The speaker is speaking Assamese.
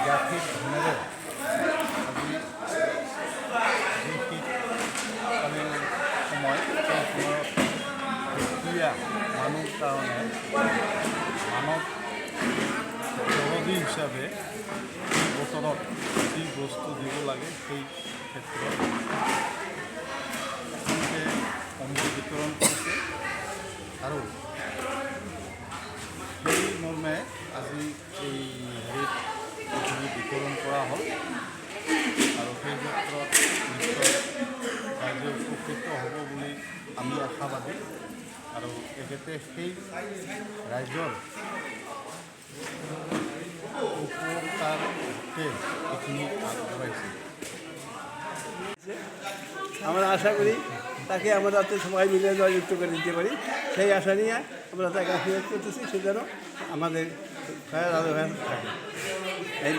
জ্ঞাতিক ধনেৰে আজি যি শীতকালীন সময় সেই সময়ত দুখীয়া মানুহ কাৰণে মানৱ দৰদী হিচাপে এই বতৰত যি বস্তু দিব লাগে সেই ক্ষেত্ৰত কম্বল বিতৰণ কৰিছে আৰু সেই মৰ্মে আজি এই হেৰিত বিতৰণ কৰা হ'ল আৰু সেই ক্ষেত্ৰত নিশ্চয় ৰাইজে উপকৃত হ'ব বুলি আমি আশাবাদী আৰু তেখেতে সেই ৰাইজৰ উপকাৰতে এইখিনি আগবঢ়াইছে। আমরা আশা করি তাকে আমরা যাতে সবাই মিলে জয়যুক্ত করে দিতে পারি, সেই আশা নিয়ে আমরা তাকে আশীর্বাদ করতেছি, সে যেন আমাদের থাকে এই